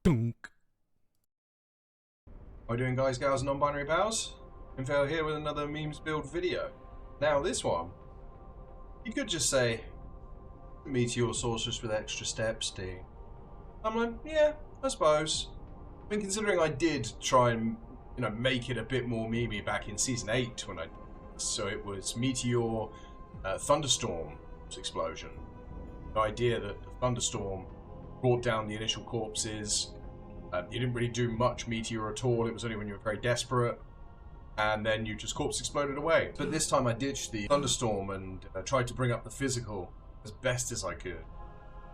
Dunk. How are you doing, guys, gals, and non-binary pals? Info here with another memes build video. Now this one, you could just say Meteor Sorceress with extra steps, D. I'm like, yeah, I suppose. I mean, considering I did try and, make it a bit more memey back in Season 8 when so it was Meteor, Thunderstorm explosion. The idea that the Thunderstorm brought down the initial corpses. You didn't really do much Meteor at all. It was only when you were very desperate. And then you just corpse exploded away. But this time I ditched the Thunderstorm and tried to bring up the physical as best as I could.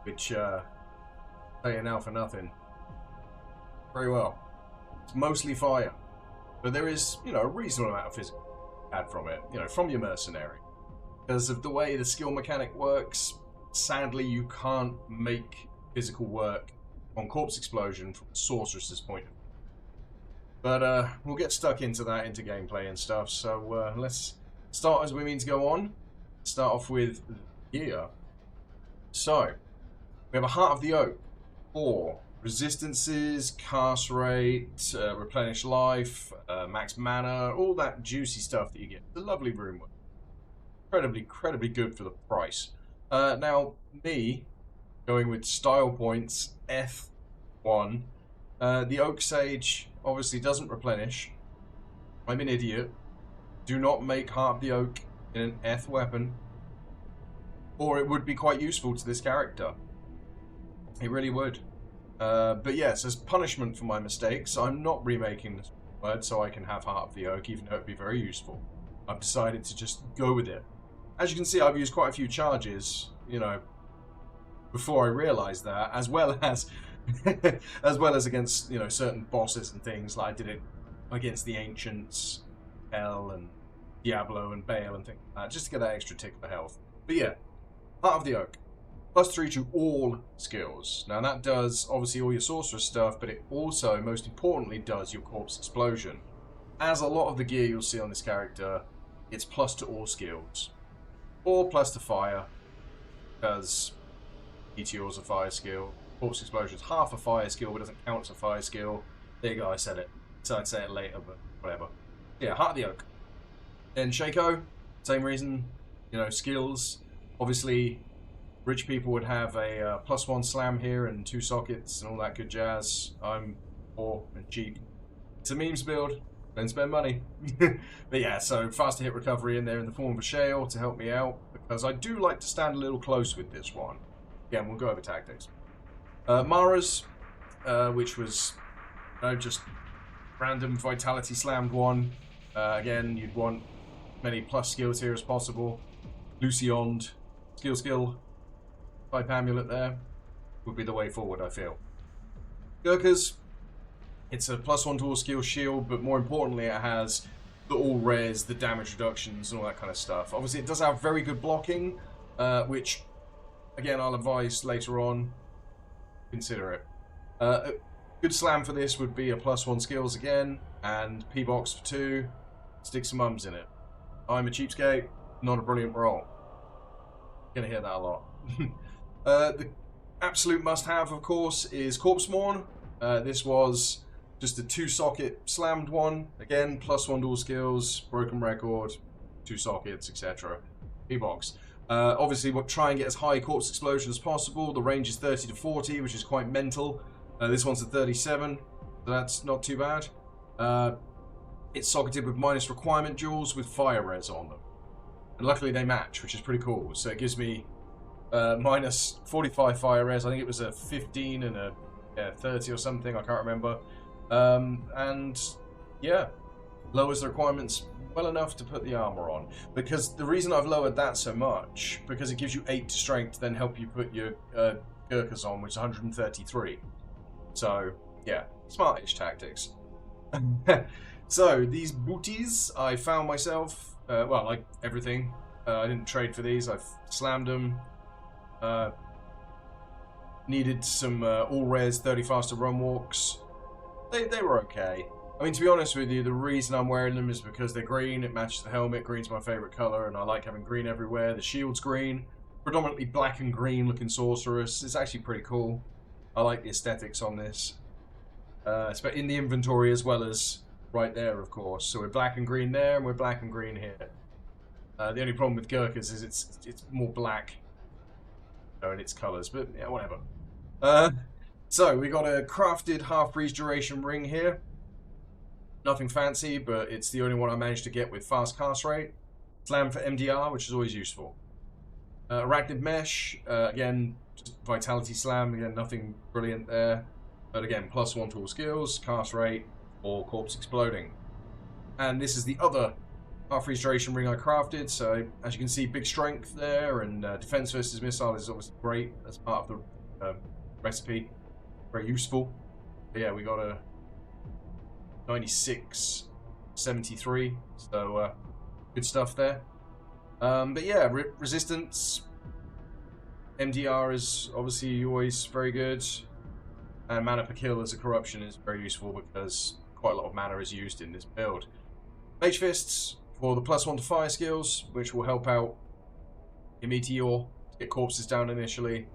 Which, tell you now for nothing. Very well. It's mostly fire. But there is, a reasonable amount of physical had from it. From your Mercenary. Because of the way the skill mechanic works, sadly you can't make physical work on corpse explosion from Sorceress's point of view. But we'll get stuck into that, into gameplay and stuff, so let's start as we mean to go on. Start off with gear. So, we have a Heart of the Oak, 4 resistances, cast rate, replenish life, max mana, all that juicy stuff that you get. It's a lovely room. Incredibly good for the price. Now, me, going with style points, F1. The Oak Sage obviously doesn't replenish. I'm an idiot. Do not make Heart of the Oak in an F weapon. Or it would be quite useful to this character. It really would. But yes, as punishment for my mistakes, I'm not remaking this word so I can have Heart of the Oak, even though it would be very useful. I've decided to just go with it. As you can see, I've used quite a few charges, before I realised that, as well as against, certain bosses and things, like I did it against the Ancients, Hell, and Diablo, and Bale, and things like that, just to get that extra tick for health. But yeah, Heart of the Oak. +3 to all skills. Now that does, obviously, all your Sorceress stuff, but it also, most importantly, does your Corpse Explosion. As a lot of the gear you'll see on this character, it's plus to all skills. Or plus to fire, because Meteor's a fire skill. Corpse Explosion is half a fire skill, but doesn't count as a fire skill. There you go, I said it. So I'd say it later, but whatever. Yeah, Heart of the Oak. Then Shaco, same reason. Skills. Obviously, rich people would have a +1 slam here and 2 sockets and all that good jazz. I'm poor and cheap. It's a memes build. Don't spend money. But yeah, so faster hit recovery in there in the form of a shale to help me out, because I do like to stand a little close with this one. Again, we'll go over tactics. Mara's, which was just random vitality slammed one. Again, you'd want many plus skills here as possible. Luciond, skill, type amulet there would be the way forward, I feel. Gurkhas, it's a +1 to all skill shield, but more importantly, it has the all rares, the damage reductions, and all that kind of stuff. Obviously, it does have very good blocking, which, again, I'll advise later on. Consider it. A good slam for this would be a +1 skills again, and P-box for 2. Stick some mums in it. I'm a cheapskate, not a brilliant roll. Gonna hear that a lot. The absolute must-have, of course, is Corpse Mourn. This was just a 2-socket slammed one. Again, +1 dual skills, broken record, 2 sockets, etc. P-box. Obviously, we'll try and get as high corpse explosion as possible. The range is 30 to 40, which is quite mental. This one's at 37, so that's not too bad. It's socketed with minus requirement jewels with fire res on them. And luckily they match, which is pretty cool. So it gives me minus 45 fire res. I think it was a 15 and a 30 or something, I can't remember. And yeah, lowers the requirements well enough to put the armor on, because the reason I've lowered that so much, because it gives you 8 strength to then help you put your Gurkhas on, which is 133. So yeah, smart-ish tactics. So these booties I found myself, well, like everything, I didn't trade for these. I've slammed them. Needed some all rares 30 faster run walks. They were okay. I mean, to be honest with you, the reason I'm wearing them is because they're green. It matches the helmet. Green's my favourite colour, and I like having green everywhere. The shield's green. Predominantly black and green looking Sorceress. It's actually pretty cool. I like the aesthetics on this. in the inventory as well as right there, of course. So we're black and green there, and we're black and green here. The only problem with Gurkhas is it's more black in its colours, but yeah, whatever. So we got a crafted half-breeze duration ring here. Nothing fancy, but it's the only one I managed to get with fast cast rate. Slam for MDR, which is always useful. Arachnid Mesh, again, just Vitality Slam, again, nothing brilliant there. But again, +1 to all skills, cast rate, or corpse exploding. And this is the other half-freeze duration ring I crafted, so as you can see, big strength there, and defense versus missile is obviously great as part of the recipe. Very useful. But yeah, we got a 96-73, so good stuff there. But yeah, resistance, MDR is obviously always very good, and mana per kill as a corruption is very useful because quite a lot of mana is used in this build. Mage Fists for the +1 to fire skills, which will help out your Meteor to get corpses down initially.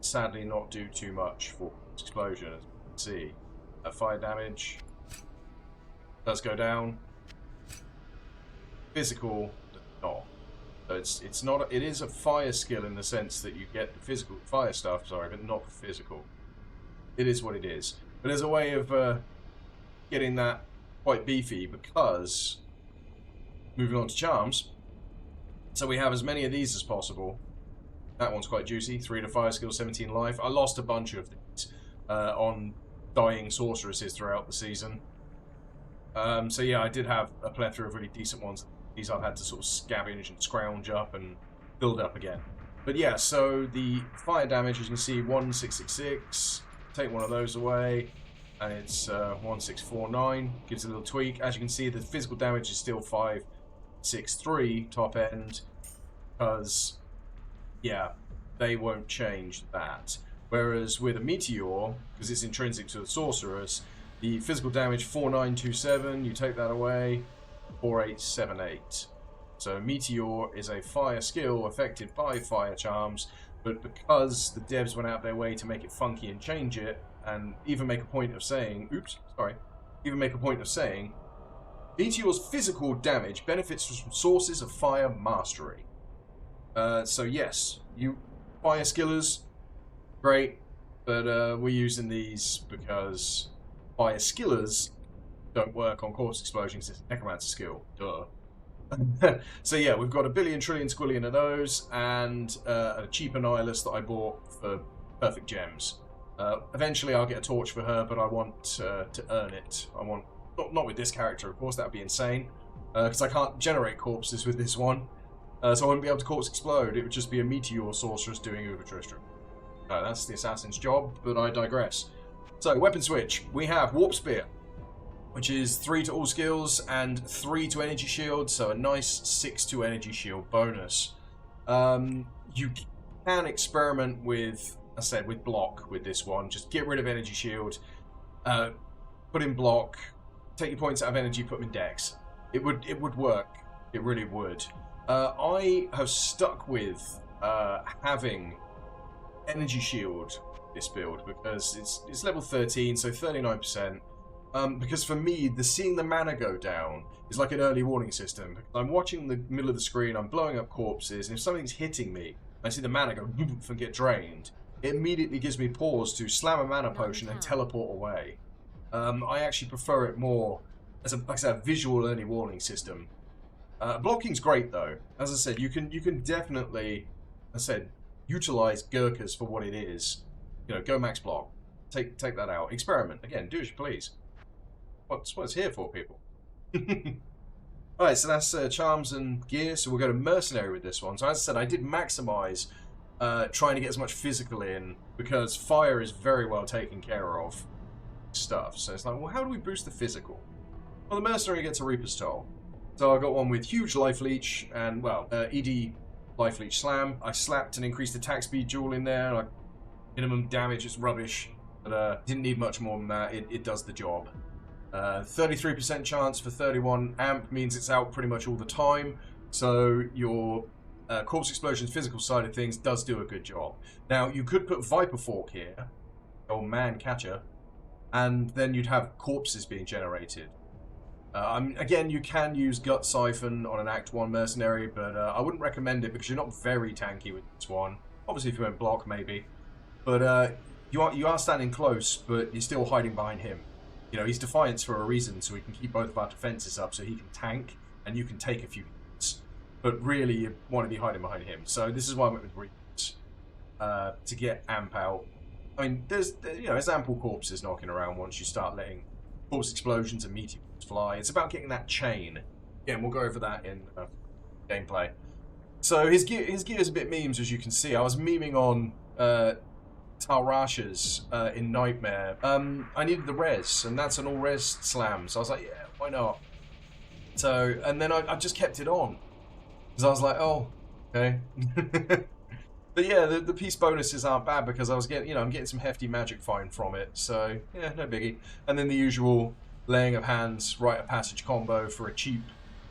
Sadly, not do too much for explosion, as you can see. Fire damage does go down. Physical does not. So it's not. It is a fire skill in the sense that you get the physical fire stuff. Sorry, but not the physical. It is what it is. But there's a way of getting that quite beefy because moving on to charms. So we have as many of these as possible. That one's quite juicy. 3 to fire skill, 17 life. I lost a bunch of these on dying sorceresses throughout the season. So yeah, I did have a plethora of really decent ones. These I've had to sort of scavenge and scrounge up and build up again. But yeah, so the fire damage, as you can see, 1666. Take one of those away, and it's 1649. Gives a little tweak. As you can see, the physical damage is still 563 top end, because yeah, they won't change that. Whereas with a Meteor, because it's intrinsic to the Sorceress, the physical damage 4927, you take that away, 4878. So Meteor is a fire skill affected by fire charms, but because the devs went out their way to make it funky and change it, and even make a point of saying, Meteor's physical damage benefits from sources of fire mastery. So yes, you fire skillers, great, but we're using these because fire skillers don't work on corpse explosions. It's a necromancer skill, duh. So yeah, we've got a billion, trillion, squillion of those, and a cheap Annihilus that I bought for perfect gems. Eventually I'll get a torch for her, but I want to earn it. I want, not with this character, of course, that would be insane, because I can't generate corpses with this one. So I wouldn't be able to corpse explode. It would just be a Meteor Sorceress doing Ubertristram. That's the assassin's job, but I digress. So, weapon switch. We have Warp Spear, which is 3 to all skills and 3 to energy shield, so a nice 6 to energy shield bonus. You can experiment with, I said, with block with this one. Just get rid of energy shield, put in block, take your points out of energy, put them in dex. It would work. It really would. I have stuck with having energy shield this build because it's level 13, so 39%. Because for me, seeing the mana go down is like an early warning system. I'm watching the middle of the screen, I'm blowing up corpses, and if something's hitting me, I see the mana go and get drained, it immediately gives me pause to slam a mana potion and teleport away. I actually prefer it more as like I said, a visual early warning system. Blocking's great though. As I said, you can definitely, as I said, utilize Gurkhas for what it is. You know, go max block. Take that out. Experiment. Again, do as you please. What's what it's here for, people. Alright, so that's charms and gear, so we'll go to Mercenary with this one. So as I said, I did maximize trying to get as much physical in, because fire is very well taken care of stuff. So it's like, well, how do we boost the physical? Well, the Mercenary gets a Reaper's Toll. So I got one with huge life leech and, well, ED life leech slam. I slapped an increased attack speed jewel in there. Like, minimum damage is rubbish, but didn't need much more than that. It does the job. 33% chance for 31 amp means it's out pretty much all the time. So your Corpse Explosion's physical side of things does do a good job. Now, you could put Viper Fork here, or Man Catcher, and then you'd have corpses being generated. Again, you can use Gut Siphon on an Act 1 Mercenary, but I wouldn't recommend it because you're not very tanky with this one. Obviously, if you went block, maybe. But you are standing close, but you're still hiding behind him. You know, he's Defiance for a reason, so he can keep both of our defenses up, so he can tank, and you can take a few hits. But really, you want to be hiding behind him. So this is why I went with Reapers, to get amp out. I mean, there's ample corpses knocking around once you start letting corpse explosions and meteors fly. It's about getting that chain. Yeah, and we'll go over that in gameplay. So his gear is a bit memes, as you can see. I was memeing on Tarasha's in Nightmare. I needed the res, and that's an all res slam. So I was like, yeah, why not? So, and then I just kept it on because I was like, oh, okay. But yeah, the piece bonuses aren't bad because I was getting, I'm getting some hefty magic find from it. So yeah, no biggie. And then the usual laying of hands, rite of passage combo for a cheap,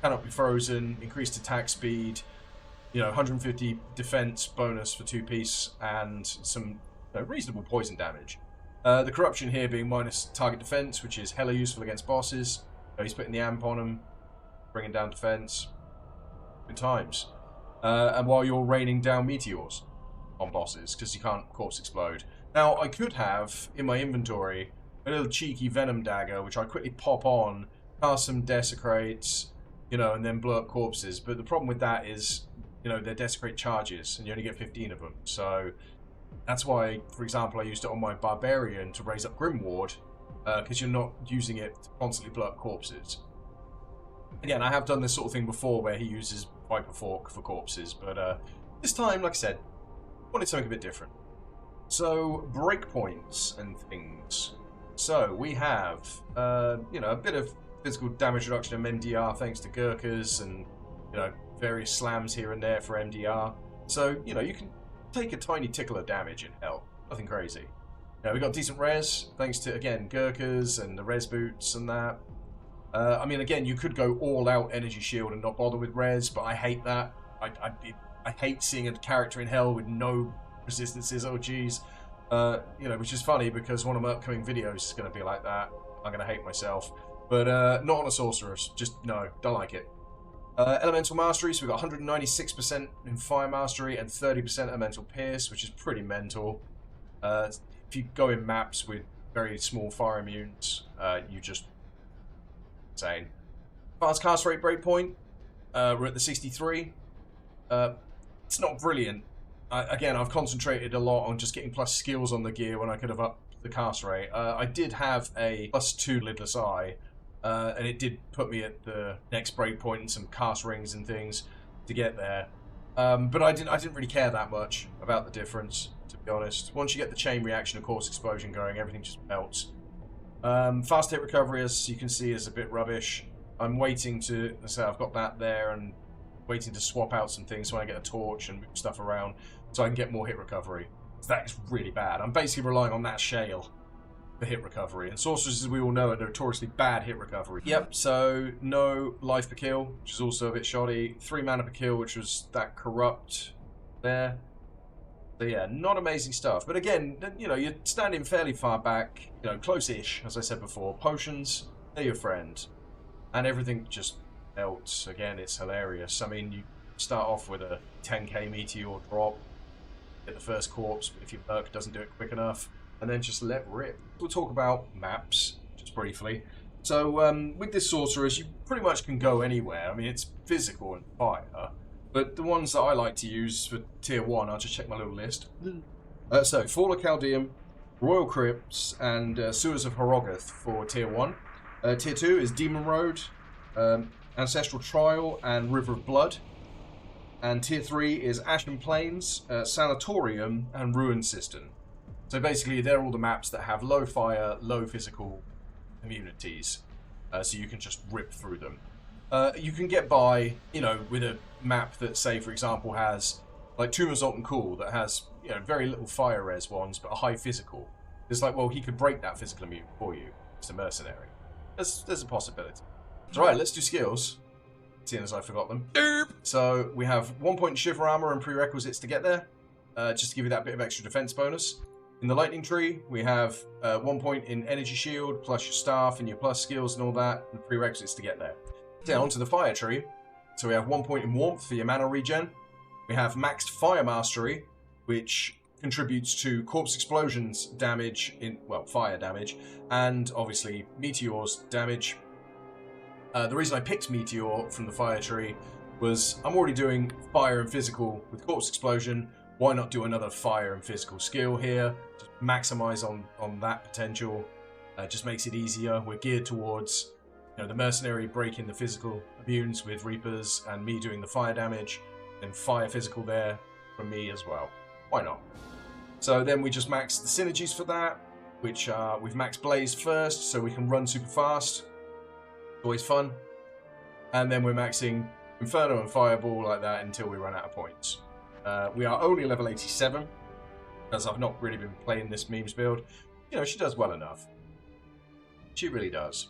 cannot be frozen, increased attack speed, 150 defense bonus for 2-piece, and some reasonable poison damage. The corruption here being minus target defense, which is hella useful against bosses. He's putting the amp on them, bringing down defense. Good times. And while you're raining down meteors on bosses, because you can't corpse explode. Now, I could have, in my inventory, a little cheeky venom dagger, which I quickly pop on, cast some desecrates, and then blow up corpses. But the problem with that is, they're desecrate charges, and you only get 15 of them. So that's why, for example, I used it on my barbarian to raise up Grimward, because you're not using it to constantly blow up corpses. Again, I have done this sort of thing before where he uses Viper Fork for corpses, but this time, like I said, wanted something a bit different. So, breakpoints and things. So, we have, a bit of physical damage reduction in MDR thanks to Gurkhas and, various slams here and there for MDR. So, you can take a tiny tickle of damage in hell. Nothing crazy. We got decent res, thanks to, again, Gurkhas and the res boots and that. I mean, again, you could go all-out energy shield and not bother with res, but I hate that. I hate seeing a character in hell with no resistances. Oh, geez. Which is funny because one of my upcoming videos is going to be like that. I'm going to hate myself. But not on a Sorceress. Just, no, don't like it. Elemental Mastery, so we've got 196% in Fire Mastery and 30% Elemental Pierce, which is pretty mental. If you go in maps with very small fire immunes, you just... insane. Advanced cast rate breakpoint, we're at the 63. It's not brilliant. Again, I've concentrated a lot on just getting plus skills on the gear when I could have upped the cast rate. I did have a +2 lidless eye, and it did put me at the next breakpoint and some cast rings and things to get there. But I didn't really care that much about the difference, to be honest. Once you get the chain reaction of course explosion going, everything just melts. Fast hit recovery, as you can see, is a bit rubbish. I'm waiting to, so I've got that there and waiting to swap out some things so when I get a torch and move stuff around so I can get more hit recovery. So that is really bad. I'm basically relying on that shale for hit recovery. And sorceresses, as we all know, are notoriously bad hit recovery. Yep, so no life per kill, which is also a bit shoddy. 3 mana per kill, which was that corrupt there. So yeah, not amazing stuff. But again, you're standing fairly far back, close-ish, as I said before. Potions, they're your friend. And everything just melts. Again, it's hilarious. I mean, you start off with a 10k meteor drop, get the first corpse, but if your Merc doesn't do it quick enough, and then just let rip. We'll talk about maps, just briefly. So, with this Sorceress, you pretty much can go anywhere. I mean, it's physical and fire. But the ones that I like to use for Tier 1, I'll just check my little list. So, Fall of Chaldeum, Royal Crypts, and Sewers of Horogoth for Tier 1. Tier 2 is Demon Road, Ancestral Trial, and River of Blood. And Tier 3 is Ashen Plains, Sanatorium, and Ruin Cistern. So basically, they're all the maps that have low fire, low physical immunities. So you can just rip through them. You can get by, with a map that, say, for example, has like Tomb of Zoltan Cool that has, very little fire res ones, but a high physical. It's like, well, he could break that physical immune for you. It's a mercenary. There's a possibility. So, right, let's do skills, seeing as I forgot them. So we have 1 point Shiver Armor and prerequisites to get there, just to give you that bit of extra defense bonus. In the lightning tree, we have 1 point in energy shield, plus your staff and your plus skills and all that, and prerequisites to get there. Down to the fire tree, so we have 1 point in warmth for your mana regen. We have maxed fire mastery, which contributes to corpse explosions damage, fire damage, and obviously meteors damage. The reason I picked meteor from the fire tree was I'm already doing fire and physical with corpse explosion. Why not do another fire and physical skill here? Just maximize on that potential. Just makes it easier. We're geared towards the mercenary breaking the physical immunes with reapers and me doing the fire damage, and fire physical there from me as well. Why not? So then we just max the synergies for that, which we've maxed blaze first so we can run super fast. Always fun. And then we're maxing inferno and fireball like that until we run out of points. We are only level 87, as I've not really been playing this memes build. She does well enough. She really does.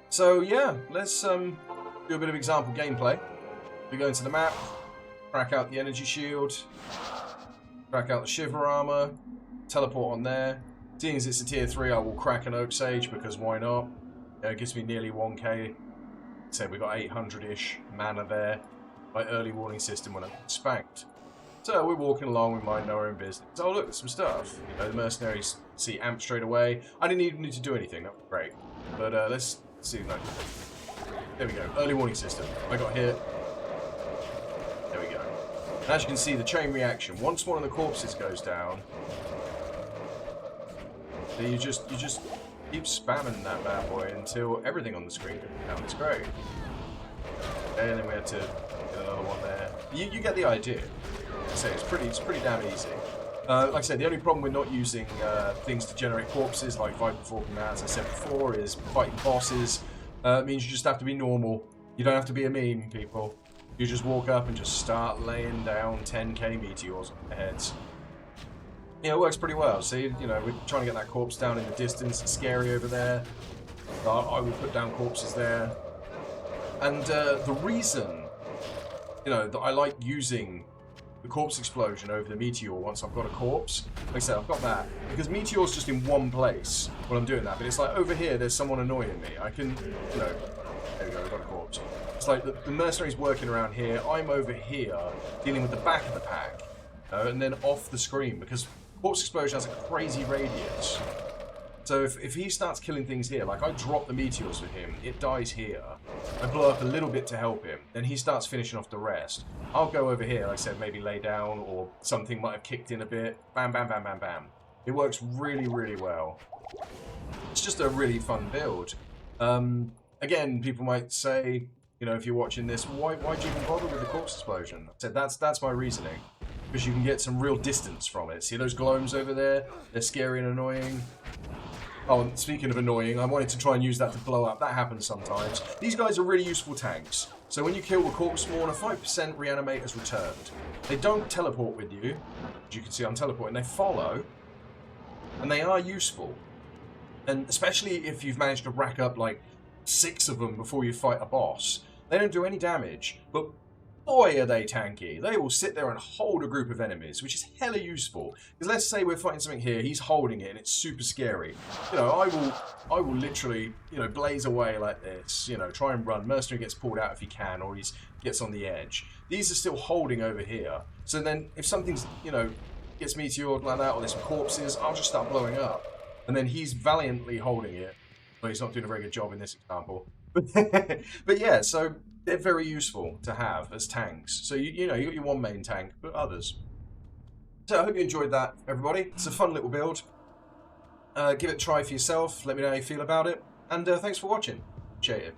So yeah, let's do a bit of example gameplay. We go into the map, crack out the energy shield, crack out the shiver armor, teleport on there. Seeing as it's a tier 3, I will crack an oak sage because why not? It gives me nearly 1k. So we got 800-ish mana there. My early warning system when I got spanked. So we're walking along, we mind our own business. Oh look, there's some stuff. The mercenaries see amp straight away. I didn't even need to do anything, that was great. But let's see. No. There we go, early warning system. I got hit. There we go. And as you can see, the chain reaction. Once one of the corpses goes down, you just keep spamming that bad boy until everything on the screen goes down. It's great. And then we had to get another one there. You get the idea. I say it's pretty damn easy. Like I said, the only problem with not using things to generate corpses like Viper Falcon, as I said before, is fighting bosses. It means you just have to be normal. You don't have to be a meme, people. You just walk up and just start laying down 10k meteors on their heads. It works pretty well. See, we're trying to get that corpse down in the distance. It's scary over there. I will put down corpses there. And the reason, that I like using the corpse explosion over the meteor once I've got a corpse, like I said, I've got that, because meteor's just in one place when I'm doing that, but it's like over here there's someone annoying me. I can, there we go, I've got a corpse. It's like the mercenary's working around here, I'm over here dealing with the back of the pack, and then off the screen, because corpse explosion has a crazy radius. So if he starts killing things here, like I drop the meteors for him, it dies here. I blow up a little bit to help him, then he starts finishing off the rest. I'll go over here, like I said, maybe lay down, or something might have kicked in a bit. Bam, bam, bam, bam, bam. It works really, really well. It's just a really fun build. Again, people might say, if you're watching this, why'd you even bother with the corpse explosion? I said, that's my reasoning. Because you can get some real distance from it. See those glomes over there? They're scary and annoying. Oh, and speaking of annoying, I wanted to try and use that to blow up. That happens sometimes. These guys are really useful tanks. So when you kill a corpse spawner, 5% reanimate is returned. They don't teleport with you. As you can see, I'm teleporting. They follow. And they are useful. And especially if you've managed to rack up like 6 of them before you fight a boss. They don't do any damage, but boy are they tanky. They will sit there and hold a group of enemies, which is hella useful. Because let's say we're fighting something here, he's holding it and it's super scary. I will literally, blaze away like this, try and run. Mercenary gets pulled out if he can, or he gets on the edge. These are still holding over here. So then if something's, gets meteored like that, or there's some corpses, I'll just start blowing up. And then he's valiantly holding it. Well, he's not doing a very good job in this example. But yeah, so they're very useful to have as tanks. So you got your one main tank, but others. So I hope you enjoyed that, everybody. It's a fun little build. Give it a try for yourself. Let me know how you feel about it. And thanks for watching. Appreciate it.